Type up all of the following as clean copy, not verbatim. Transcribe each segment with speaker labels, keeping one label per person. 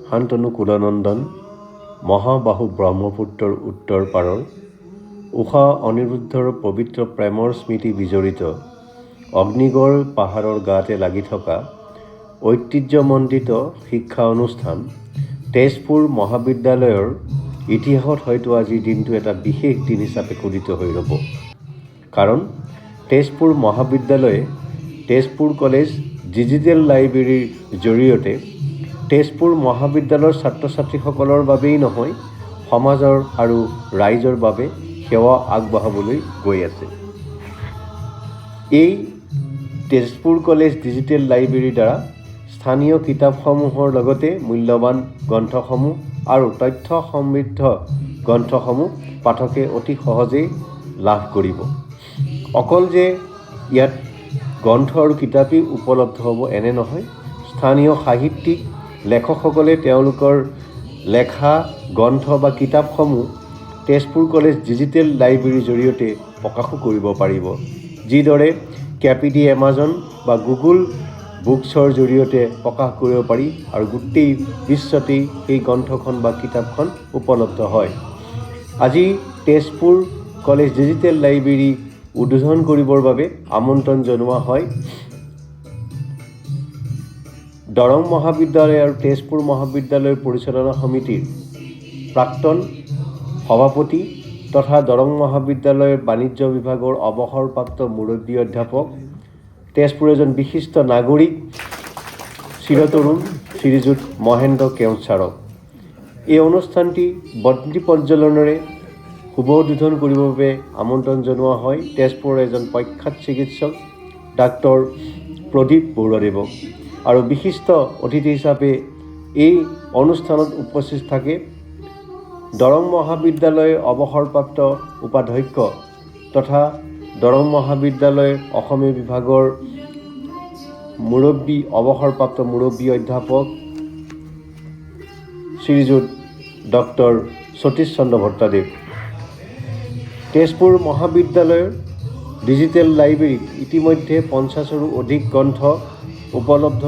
Speaker 1: শান্তনু কুলনন্দন, মহাবাহু ব্ৰহ্মপুত্ৰৰ উত্তৰ পাৰৰ, উষা অনিৰুদ্ধৰ পবিত্ৰ প্ৰেমৰ স্মৃতি বিজড়িত অগ্নিগড় পাহাৰৰ গাতে লাগি থকা ঐতিহ্যমণ্ডিত শিক্ষা অনুষ্ঠান তেজপুৰ মহাবিদ্যালয়ৰ ইতিহাসত হয়তো আজিৰ দিনটো এটা বিশেষ দিন হিচাপে খোদিত হৈ ৰ'ব। কাৰণ তেজপুৰ মহাবিদ্যালয়ে তেজপুৰ কলেজ ডিজিটেল লাইব্ৰেৰীৰ জৰিয়তে তেজপুৰ মহাবিদ্যালয়ৰ ছাত্ৰ ছাত্ৰীসকলৰ বাবেই নহয়, সমাজৰ আৰু ৰাইজৰ বাবে সেৱা আগবঢ়াবলৈ গৈ আছে। এই তেজপুৰ কলেজ ডিজিটেল লাইব্ৰেৰীৰ দ্বাৰা স্থানীয় কিতাপসমূহৰ লগতে মূল্যৱান গ্ৰন্থসমূহ আৰু তথ্য সমৃদ্ধ গ্ৰন্থসমূহ পাঠকে অতি সহজেই লাভ কৰিব। অকল যে ইয়াত গ্ৰন্থ আৰু কিতাপেই উপলব্ধ হ'ব এনে নহয়, স্থানীয় সাহিত্যিক লেখকসকলে তেওঁলোকৰ লেখা গ্ৰন্থ বা কিতাপসমূহ তেজপুৰ কলেজ ডিজিটেল লাইব্ৰেৰীৰ জৰিয়তে প্ৰকাশো কৰিব পাৰিব। যিদৰে কেপিডি এমাজন বা গুগল বুকছৰ জৰিয়তে প্ৰকাশ কৰিব পাৰি আৰু গোটেই বিশ্বতেই সেই গ্ৰন্থখন বা কিতাপখন উপলব্ধ হয়। আজি তেজপুৰ কলেজ ডিজিটেল লাইব্ৰেৰী উদ্বোধন কৰিবৰ বাবে আমন্ত্ৰণ জনোৱা হয় দৰং মহাবিদ্যালয় আৰু তেজপুৰ মহাবিদ্যালয়ৰ পৰিচালনা সমিতিৰ প্ৰাক্তন সভাপতি তথা দৰং মহাবিদ্যালয়ৰ বাণিজ্য বিভাগৰ অৱসৰপ্ৰাপ্ত মুৰব্বী অধ্যাপক, তেজপুৰ এজন বিশিষ্ট নাগৰিক চিৰতৰুণ শ্ৰীযুত মহেন্দ্ৰ কেওট ছাৰক এই অনুষ্ঠানটি বন্তি প্ৰজ্বলনেৰে শুভ উদ্বোধন কৰিবৰ বাবে আমন্ত্ৰণ জনোৱা হয় তেজপুৰৰ এজন প্ৰখ্যাত চিকিৎসক ডাক্তৰ প্ৰদীপ বৰুৱাদেৱক। আৰু বিশিষ্ট অতিথি হিচাপে এই অনুষ্ঠানত উপস্থিত থাকে দৰং মহাবিদ্যালয়ৰ অৱসৰপ্ৰাপ্ত উপাধ্যক্ষ তথা দৰং মহাবিদ্যালয়ৰ অসমীয়া বিভাগৰ অৱসৰপ্ৰাপ্ত মুৰব্বী অধ্যাপক শ্ৰীযুত ডক্টৰ সতীশ চন্দ্ৰ ভট্টাদেৱ। তেজপুৰ মহাবিদ্যালয়ৰ ডিজিটেল লাইব্ৰেৰীত ইতিমধ্যে 50ৰো অধিক গ্ৰন্থ উপলব্ধ।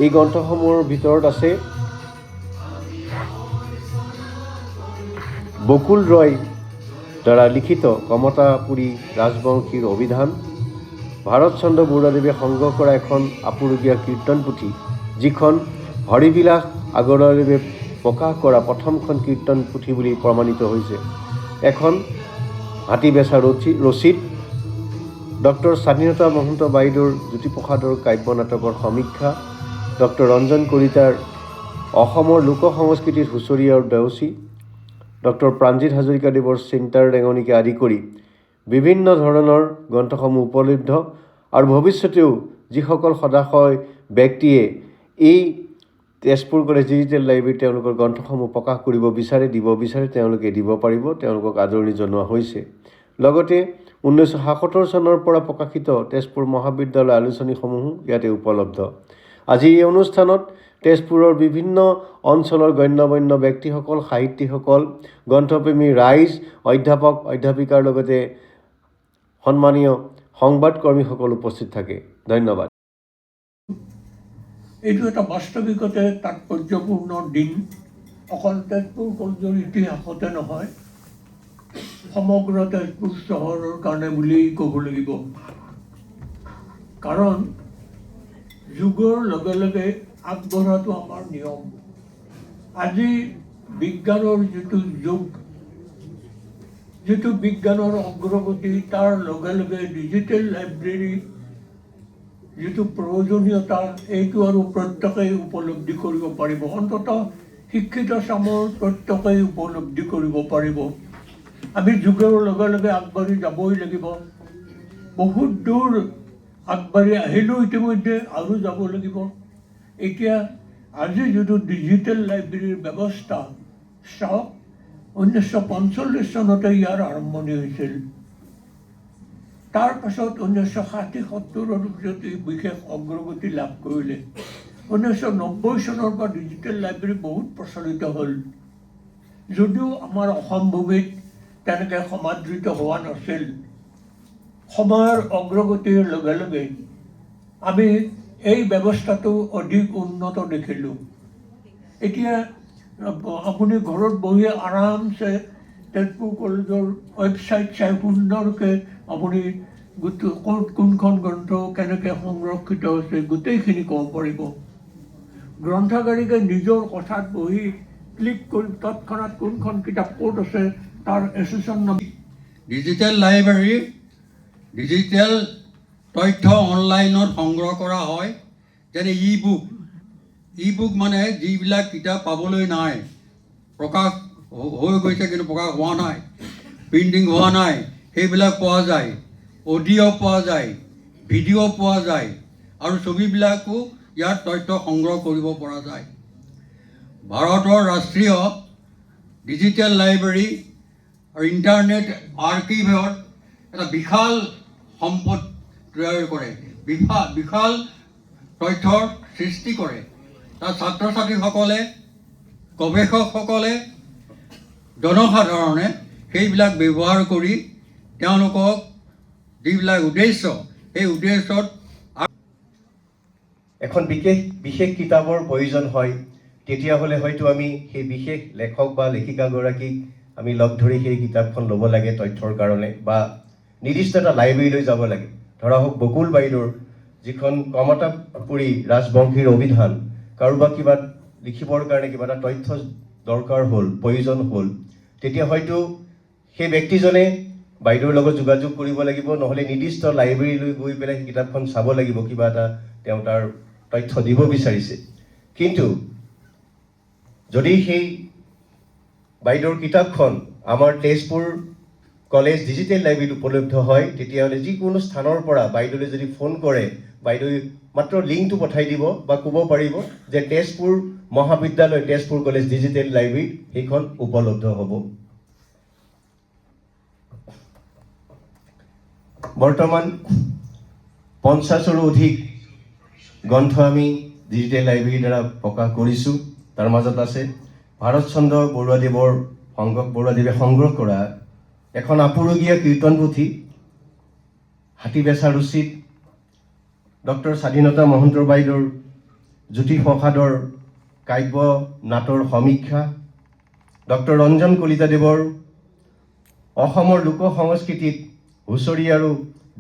Speaker 1: এই গ্ৰন্থসমূহৰ ভিতৰত আছে বকুল ৰয় দ্বাৰা লিখিত কমতাপুৰী ৰাজবংশীৰ অভিধান, ভাৰত চন্দ্ৰ বৰুৱাদেৱে সংগ্ৰহ কৰা এখন আপুৰুগীয়া কীৰ্তন পুথি, যিখন হৰিবিলাস আগৰৱালাদেৱে প্ৰকাশ কৰা প্ৰথমখন কীৰ্তন পুথি বুলি প্ৰমাণিত হৈছে, এখন হাতীবেচা ৰচিদ, ডক্টৰ স্বাধীনতা মহন্ত বাইদেউৰ জ্যোতিপ্ৰসাদৰ কাব্য নাটকৰ সমীক্ষা, ডক্টৰ ৰঞ্জন কলিতাৰ অসমৰ লোক সংস্কৃতিৰ হুঁচৰি আৰু দেউচী, ডক্টৰ প্ৰাণজিৎ হাজৰিকাদেৱৰ চিন্তাৰ ৰেঙনিকে আদি কৰি বিভিন্ন ধৰণৰ গ্ৰন্থসমূহ উপলব্ধ। আৰু ভৱিষ্যতেও যিসকল সদাশয় ব্যক্তিয়ে এই তেজপুৰ কলেজ ডিজিটেল লাইব্ৰেৰীত তেওঁলোকৰ গ্ৰন্থসমূহ প্ৰকাশ কৰিব বিচাৰে, দিব বিচাৰে, তেওঁলোকে দিব পাৰিব, তেওঁলোকক আদৰণি জনোৱা হৈছে। লগতে 1977 চনৰ পৰা প্ৰকাশিত তেজপুৰ মহাবিদ্যালয়ৰ আলোচনীসমূহো ইয়াতে উপলব্ধ। আজি এই অনুষ্ঠানত তেজপুৰৰ বিভিন্ন অঞ্চলৰ গণ্যমান্য ব্যক্তিসকল, সাহিত্যিকসকল, গ্ৰন্থপ্ৰেমী ৰাইজ, অধ্যাপক অধ্যাপিকাৰ লগতে সন্মানীয় সংবাদকৰ্মীসকল উপস্থিত থাকে। ধন্যবাদ।
Speaker 2: এইটো এটা বাস্তৱিকতে তাৎপৰ্যপূৰ্ণ দিন। অকল তেজপুৰ কলেজৰ ইতিহাসতে নহয়, সমগ্ৰ তেজপুৰ চহৰৰ কাৰণে বুলিয়েই ক'ব লাগিব। কাৰণ যুগৰ লগে লগে আগবঢ়াটো আমাৰ নিয়ম। আজি বিজ্ঞানৰ যিটো যুগ, যিটো বিজ্ঞানৰ অগ্ৰগতি, তাৰ লগে লগে ডিজিটেল লাইব্ৰেৰী যিটো প্ৰয়োজনীয়তা, এইটো আৰু প্ৰত্যেকেই উপলব্ধি কৰিব পাৰিব। অন্ততঃ শিক্ষিত চামৰ প্ৰত্যেকেই উপলব্ধি কৰিব পাৰিব। আমি যুগৰ লগে লগে আগবাঢ়ি যাবই লাগিব। বহুত দূৰ আগবাঢ়ি আহিলোঁ ইতিমধ্যে, আৰু যাব লাগিব। এতিয়া আজি যিটো ডিজিটেল লাইব্ৰেৰীৰ ব্যৱস্থা চাওক, 1945 চনতে ইয়াৰ আৰম্ভণি হৈছিল। তাৰ পাছত 1960-70ৰ পিছত এই বিশেষ অগ্ৰগতি লাভ কৰিলে। 1990 চনৰ পৰা ডিজিটেল লাইব্ৰেৰী বহুত প্ৰচলিত হ'ল, যদিও আমাৰ অসম ভূমিত তেনেকৈ সমাদৃত হোৱা নাছিল। সময়ৰ অগ্ৰগতিৰ লগে লগে আমি এই ব্যৱস্থাটো অধিক উন্নত দেখিলোঁ। এতিয়া আপুনি ঘৰত বহি আৰামছে তেজপুৰ কলেজৰ ৱেবছাইট চাই সুন্দৰকৈ আপুনি ক'ত কোনখন গ্ৰন্থ কেনেকৈ সংৰক্ষিত হৈছে গোটেইখিনি ক'ব পাৰিব। গ্ৰন্থাগাৰিকে নিজৰ কথাত বহি ক্লিক কৰি তৎক্ষণাত কোনখন কিতাপ ক'ত আছে তাৰ association number.
Speaker 3: Digital library digital তথ্য অনলাইনত সংগ্ৰহ কৰা হয়, যেনে ই বুক মানে যিবিলাক কিতাপ পাবলৈ নাই, প্ৰকাশ হৈ গৈছে কিন্তু প্ৰকাশ হোৱা নাই, প্ৰিণ্টিং হোৱা নাই, সেইবিলাক পোৱা যায়। অডিঅ' পোৱা যায়, ভিডিঅ' পোৱা যায়, আৰু ছবিবিলাকো ইয়াত তথ্য সংগ্ৰহ কৰিব পৰা যায়। ভাৰতৰ ৰাষ্ট্ৰীয় ডিজিটেল লাইব্ৰেৰী আৰু ইণ্টাৰনেট আৰ্কিভৰ এটা বিশাল সম্পদ তৈয়াৰ কৰে, বিশাল তথ্যৰ সৃষ্টি কৰে। তাত ছাত্ৰ ছাত্ৰীসকলে, গৱেষকসকলে, জনসাধাৰণে সেইবিলাক ব্যৱহাৰ কৰি তেওঁলোকক যিবিলাক উদ্দেশ্য, সেই উদ্দেশ্যত
Speaker 1: এখন বিশেষ কিতাপৰ প্ৰয়োজন হয়, তেতিয়াহ'লে হয়তো আমি সেই বিশেষ লেখক বা লেখিকাগৰাকীক আমি লগ ধৰি সেই কিতাপখন ল'ব লাগে তথ্যৰ কাৰণে, বা নিৰ্দিষ্ট এটা লাইব্ৰেৰীলৈ যাব লাগে। ধৰা হওক বকুল বাইদেউৰ যিখন কমতাপুৰী ৰাজবংশীৰ অভিধান, কাৰোবাক কিবা লিখিবৰ কাৰণে কিবা এটা তথ্য দৰকাৰ হ'ল, প্ৰয়োজন হ'ল, তেতিয়া হয়তো সেই ব্যক্তিজনে বাইদেউৰ লগত যোগাযোগ কৰিব লাগিব, নহ'লে নিৰ্দিষ্ট লাইব্ৰেৰীলৈ গৈ পেলাই সেই কিতাপখন চাব লাগিব, কিবা এটা তেওঁ তাৰ তথ্য দিব বিচাৰিছে। কিন্তু যদি সেই বাইদেউৰ কিতাপখন আমাৰ তেজপুৰ কলেজ ডিজিটেল লাইব্ৰেৰীত উপলব্ধ হয়, তেতিয়াহ'লে যিকোনো স্থানৰ পৰা বাইদেউলৈ যদি ফোন কৰে, বাইদেৱে মাত্ৰ লিংকটো পঠাই দিব বা ক'ব পাৰিব যে তেজপুৰ মহাবিদ্যালয়, তেজপুৰ কলেজ ডিজিটেল লাইব্ৰেৰীত সেইখন উপলব্ধ হ'ব। বৰ্তমান 50ৰো অধিক গ্ৰন্থ আমি ডিজিটেল লাইব্ৰেৰীৰ দ্বাৰা প্ৰকাশ কৰিছোঁ। তাৰ মাজত আছে ভাৰতচন্দ্ৰ বৰুৱাদেৱে সংগ্ৰহ কৰা এখন আপুৰুগীয়া কীৰ্তন পুথি, হাতীবেচা ৰুচিত ডক্টৰ স্বাধীনতা মহন্ত বাইদেউৰ জ্যোতি প্ৰসাদৰ কাব্য নাটৰ সমীক্ষা, ডক্টৰ ৰঞ্জন কলিতাদেৱৰ অসমৰ লোক সংস্কৃতিত হুঁচৰি আৰু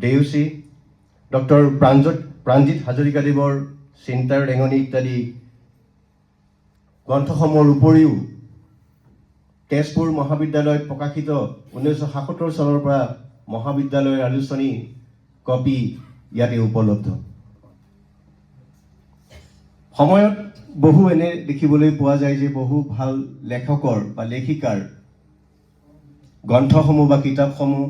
Speaker 1: দেউচী, ডক্টৰ প্ৰাণজিৎ হাজৰিকাদেৱৰ চিন্তাৰ ৰেঙনি ইত্যাদি গ্ৰন্থসমূহৰ উপৰিও তেজপুৰ মহাবিদ্যালয়ত প্ৰকাশিত 1977 চনৰ পৰা মহাবিদ্যালয়ৰ আলোচনী কপি ইয়াতে উপলব্ধ। সময়ত বহু এনে দেখিবলৈ পোৱা যায় যে বহু ভাল লেখকৰ বা লেখিকাৰ গ্ৰন্থসমূহ বা কিতাপসমূহ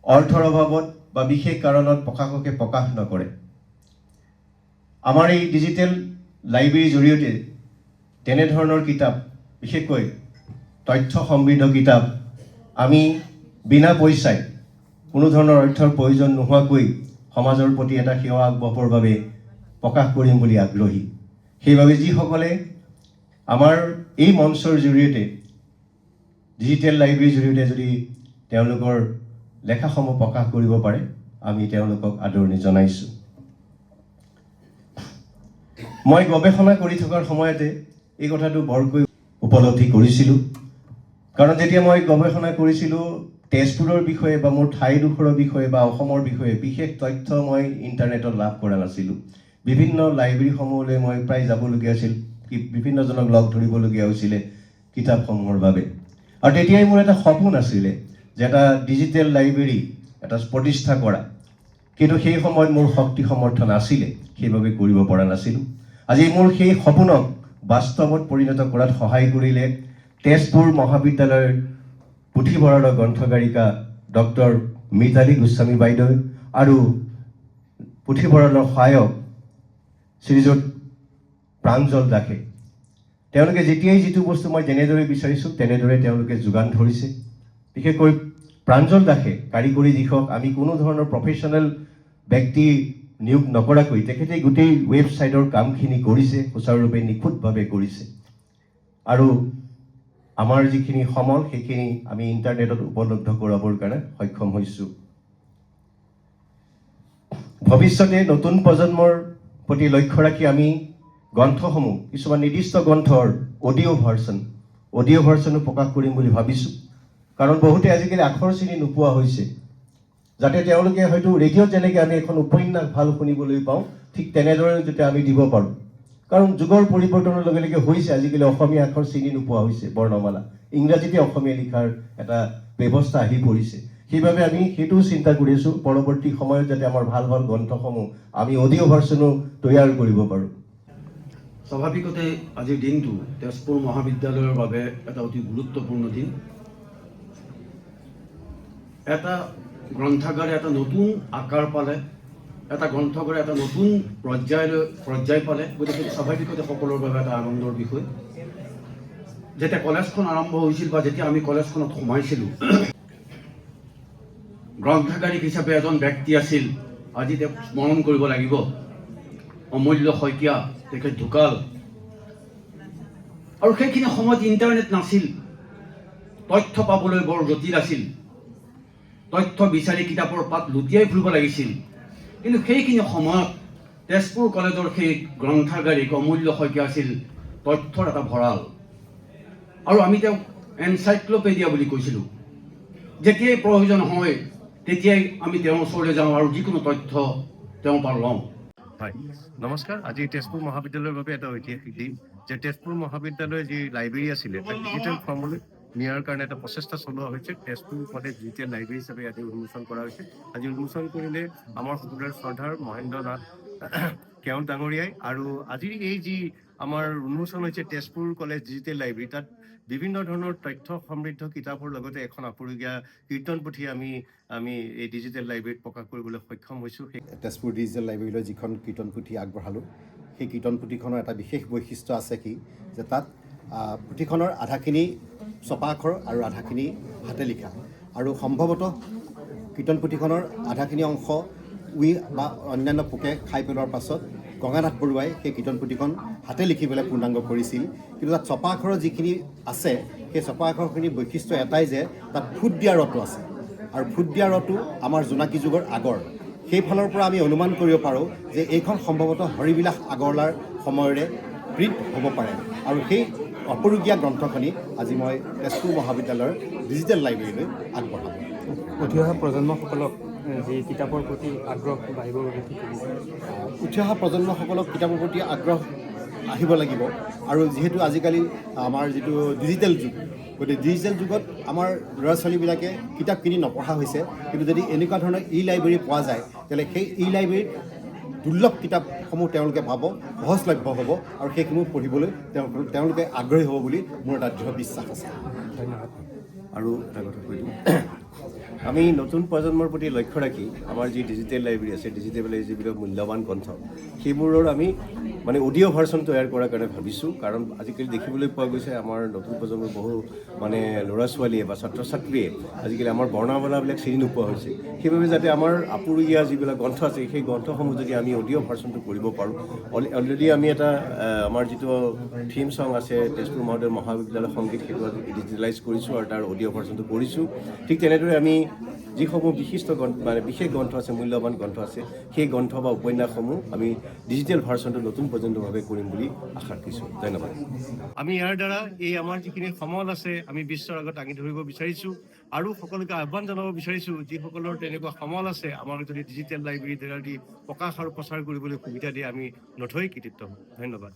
Speaker 1: অৰ্থৰ অভাৱত বা বিশেষ কাৰণত প্ৰকাশকে প্ৰকাশ নকৰে। আমাৰ এই ডিজিটেল লাইব্ৰেৰীৰ জৰিয়তে তেনেধৰণৰ কিতাপ, বিশেষকৈ তথ্য সমৃদ্ধ কিতাপ আমি বিনা পইচাই, কোনো ধৰণৰ অৰ্থৰ প্ৰয়োজন নোহোৱাকৈ সমাজৰ প্ৰতি এটা সেৱা আগবঢ়াবৰ বাবে প্ৰকাশ কৰিম বুলি আগ্ৰহী। সেইবাবে যিসকলে আমাৰ এই মঞ্চৰ জৰিয়তে, ডিজিটেল লাইব্ৰেৰীৰ জৰিয়তে যদি তেওঁলোকৰ লেখাসমূহ প্ৰকাশ কৰিব পাৰে, আমি তেওঁলোকক আদৰণি জনাইছোঁ। মই গৱেষণা কৰি থকাৰ সময়তে এই কথাটো বৰকৈ উপলব্ধি কৰিছিলোঁ, কাৰণ যেতিয়া মই গৱেষণা কৰিছিলোঁ তেজপুৰৰ বিষয়ে বা মোৰ ঠাইডোখৰৰ বিষয়ে বা অসমৰ বিষয়ে বিশেষ তথ্য মই ইণ্টাৰনেটত লাভ কৰা নাছিলোঁ। বিভিন্ন লাইব্ৰেৰীসমূহলৈ মই প্ৰায় যাবলগীয়া আছিল, বিভিন্নজনক লগ ধৰিবলগীয়া হৈছিলে কিতাপসমূহৰ বাবে। আৰু তেতিয়াই মোৰ এটা সপোন আছিলে যে এটা ডিজিটেল লাইব্ৰেৰী এটা প্ৰতিষ্ঠা কৰা, কিন্তু সেই সময়ত মোৰ শক্তি সমৰ্থ নাছিলে, সেইবাবে কৰিব পৰা নাছিলোঁ। আজি মোৰ সেই সপোনক বাস্তৱত পৰিণত কৰাত সহায় কৰিলে তেজপুৰ মহাবিদ্যালয়ৰ পুথিভঁৰালৰ গ্ৰন্থগাৰিকা ডক্টৰ মিতালী গোস্বামী বাইদেউ আৰু পুথিভঁৰালৰ সহায়ক শ্ৰীযুত প্ৰাঞ্জল দাসে। তেওঁলোকে যেতিয়াই যিটো বস্তু মই যেনেদৰে বিচাৰিছোঁ তেনেদৰে তেওঁলোকে যোগান ধৰিছে। বিশেষকৈ প্ৰাঞ্জল দাসে কাৰিকৰী দিশত আমি কোনো ধৰণৰ প্ৰফেশ্যনেল ব্যক্তি নিয়োগ নকৰাকৈ তেখেতে গোটেই ৱেবছাইটৰ কামখিনি কৰিছে, সুচাৰুৰূপে নিখুঁতভাৱে কৰিছে। আৰু আমাৰ যিখিনি সমল সেইখিনি আমি ইণ্টাৰনেটত উপলব্ধ কৰাবৰ কাৰণে সক্ষম হৈছোঁ। ভৱিষ্যতে নতুন প্ৰজন্মৰ প্ৰতি লক্ষ্য ৰাখি আমি গ্ৰন্থসমূহ কিছুমান নিৰ্দিষ্ট গ্ৰন্থৰ অডিঅ' ভাৰ্চনো প্ৰকাশ কৰিম বুলি ভাবিছোঁ। কাৰণ বহুতে আজিকালি আখৰ চিনি নোপোৱা হৈছে, যাতে তেওঁলোকে হয়তো ৰেডিঅ'ত যেনেকৈ আমি এখন উপন্যাস ভাল শুনিবলৈ পাওঁ, ঠিক তেনেদৰে যাতে আমি দিব পাৰোঁ। কাৰণ যুগৰ পৰিৱৰ্তনৰ লগে লগে হৈছে আজিকালি অসমীয়া আখৰ চিনি নোপোৱা হৈছে, বৰ্ণমালা ইংৰাজীতে অসমীয়া লিখাৰ এটা ব্যৱস্থা আহি পৰিছে। সেইবাবে আমি সেইটোও চিন্তা কৰি আছোঁ, পৰৱৰ্তী সময়ত যাতে আমাৰ ভাল ভাল গ্ৰন্থসমূহ আমি অডিঅ' ভাৰ্চনো তৈয়াৰ কৰিব পাৰোঁ।
Speaker 4: স্বাভাৱিকতে আজিৰ দিনটো তেজপুৰ মহাবিদ্যালয়ৰ বাবে এটা অতি গুৰুত্বপূৰ্ণ দিন। এটা গ্ৰন্থাগাৰে এটা নতুন আকাৰ পালে, এটা গ্ৰন্থাগাৰে এটা নতুন পৰ্যায় পালে, গতিকে স্বাভাৱিকতে সকলোৰে বাবে এটা আনন্দৰ বিষয়। যেতিয়া কলেজখন আৰম্ভ হৈছিল বা যেতিয়া আমি কলেজখনত সোমাইছিলোঁ, গ্ৰন্থাগাৰিক হিচাপে এজন ব্যক্তি আছিল, আজি তেওঁক স্মৰণ কৰিব লাগিব, অমূল্য শইকীয়া। তেখেত ঢুকাল আৰু সেইখিনি সময়ত ইণ্টাৰনেট নাছিল, তথ্য পাবলৈ বৰ জটিল আছিল, তথ্য বিচাৰি কিতাপৰ পাত লুটিয়াই ফুৰিব লাগিছিল। কিন্তু সেইখিনি সময়ত তেজপুৰ কলেজৰ সেই গ্ৰন্থাগাৰিক অমূল্য শইকীয়া আছিল তথ্যৰ এটা ভঁৰাল। আৰু আমি তেওঁক এনচাইক্ল'পেডিয়া বুলি কৈছিলোঁ। যেতিয়াই প্ৰয়োজন হয় তেতিয়াই আমি তেওঁৰ ওচৰলৈ যাওঁ আৰু যিকোনো তথ্য তেওঁৰ পৰা লওঁ।
Speaker 1: হয়, নমস্কাৰ। আজি তেজপুৰ মহাবিদ্যালয়ৰ বাবে এটা ঐতিহাসিক দিন, যে তেজপুৰ মহাবিদ্যালয়ৰ যি লাইব্ৰেৰী আছিলে তাক ডিজিটেল ফৰ্মলৈ নিয়াৰ কাৰণে এটা প্ৰচেষ্টা চলোৱা হৈছে। তেজপুৰ কলেজ ডিজিটেল লাইব্ৰেৰী হিচাপে আজি উন্মোচন কৰা হৈছে। আজি উন্মোচন কৰিলে আমাৰ সকলোৰে শ্ৰদ্ধাৰ মহেন্দ্ৰ নাথ কেওট ডাঙৰীয়াই। আৰু আজিৰ এই যি আমাৰ উন্মোচন হৈছে তেজপুৰ কলেজ ডিজিটেল লাইব্ৰেৰী, তাত বিভিন্ন ধৰণৰ তথ্য সমৃদ্ধ কিতাপৰ লগতে এখন আপুৰুগীয়া কীৰ্তন পুথি আমি এই ডিজিটেল লাইব্ৰেৰীত প্ৰকাশ কৰিবলৈ সক্ষম হৈছোঁ।
Speaker 5: তেজপুৰ ডিজিটেল লাইব্ৰেৰীলৈ যিখন কীৰ্তন পুথি আগবঢ়ালোঁ, সেই কীৰ্তন পুথিখনৰ এটা বিশেষ বৈশিষ্ট্য আছে কি, যে তাত পুথিখনৰ আধাখিনি ছপা আখৰ আৰু আধাখিনি হাতে লিখা। আৰু সম্ভৱতঃ কীৰ্তন পুথিখনৰ আধাখিনি অংশ উই বা অন্যান্য পোকে খাই পেলোৱাৰ পাছত গংগানাথ বৰুৱাই সেই কীৰ্তন পুথিখন হাতে লিখি পেলাই পূৰ্ণাংগ কৰিছিল। কিন্তু তাত ছপা আখৰৰ যিখিনি আছে, সেই ছপা আখৰখিনিৰ বৈশিষ্ট্য এটাই যে তাত ফুট দিয়া ৰটো আছে, আৰু ফুট দিয়া ৰটো আমাৰ জোনাকী যুগৰ আগৰ। সেইফালৰ পৰা আমি অনুমান কৰিব পাৰোঁ যে এইখন সম্ভৱতঃ হৰিবিলাস আগৰৱালাৰ সময়ৰে প্ৰিণ্ট হ'ব পাৰে। আৰু সেই আপুৰুগীয়া গ্ৰন্থখনি আজি মই তেজপুৰ মহাবিদ্যালয়ৰ ডিজিটেল লাইব্ৰেৰীলৈ আগবঢ়াম।
Speaker 6: উঠি অহা প্ৰজন্মসকলক যি কিতাপৰ প্ৰতি আগ্ৰহ বাঢ়িবৰ বাবে কি কৰিব?
Speaker 5: উঠি অহা প্ৰজন্মসকলক কিতাপৰ প্ৰতি আগ্ৰহ আহিব লাগিব। আৰু যিহেতু আজিকালি আমাৰ যিটো ডিজিটেল যুগ, গতিকে ডিজিটেল যুগত আমাৰ ল'ৰা ছোৱালীবিলাকে কিতাপ কিনি নপঢ়া হৈছে। কিন্তু যদি এনেকুৱা ধৰণৰ লাইব্ৰেৰী পোৱা যায়, তেতিয়াহ'লে সেই লাইব্ৰেৰীত দুৰ্লভ কিতাপসমূহ তেওঁলোকে পাব, সহজলভ্য হ'ব, আৰু সেইসমূহ পঢ়িবলৈ তেওঁলোকে আগ্ৰহী হ'ব বুলি মোৰ এটা দৃঢ় বিশ্বাস আছে।
Speaker 6: ধন্যবাদ।
Speaker 1: আৰু এটা কথা কৈ দিওঁ, আমি নতুন প্ৰজন্মৰ প্ৰতি লক্ষ্য ৰাখি আমাৰ যি ডিজিটেল লাইব্ৰেৰী আছে, ডিজিটেল লাইব্ৰেৰী যিবিলাক মূল্যৱান গ্ৰন্থ, সেইবোৰৰ আমি অডিঅ' ভাৰ্চন তৈয়াৰ কৰাৰ কাৰণে ভাবিছোঁ। কাৰণ আজিকালি দেখিবলৈ পোৱা গৈছে আমাৰ নতুন প্ৰজন্মৰ বহু ল'ৰা ছোৱালীয়ে বা ছাত্ৰ ছাত্ৰীয়ে আজিকালি আমাৰ বৰ্ণমালাবিলাক চিনি নোপোৱা হৈছে। সেইবাবে যাতে আমাৰ আপুৰুগীয়া যিবিলাক গ্ৰন্থ আছে, সেই গ্ৰন্থসমূহ যদি আমি অডিঅ' ভাৰ্চনটো কৰিব পাৰোঁ। অলৰেডি আমি এটা আমাৰ যিটো থিম ছং আছে তেজপুৰ মহাবিদ্যালয় সংগীত, সেইটো ডিজিটেলাইজ কৰিছোঁ আৰু তাৰ অডিঅ' ভাৰ্চনটো কৰিছোঁ। ঠিক তেনেদৰে আমি যিসমূহ বিশেষ গ্ৰন্থ আছে, মূল্যৱান গ্ৰন্থ আছে, সেই গ্ৰন্থ বা উপন্যাসসমূহ আমি ডিজিটেল ভাৰ্চনটো নতুন প্ৰজন্মভাৱে কৰিম বুলি আশা ৰাখিছোঁ। ধন্যবাদ। আমি ইয়াৰ দ্বাৰা এই আমাৰ যিখিনি সমল আছে আমি বিশ্বৰ আগত দাঙি ধৰিব বিচাৰিছোঁ, আৰু সকলোকে আহ্বান জনাব বিচাৰিছোঁ, যিসকলৰ তেনেকুৱা সমল আছে আমাক যদি ডিজিটেল লাইব্ৰেৰীৰ দ্বাৰা দি প্ৰকাশ আৰু প্ৰচাৰ কৰিবলৈ সুবিধা দিয়ে, আমি নথৈ কৃতিত্ব হ'ম। ধন্যবাদ।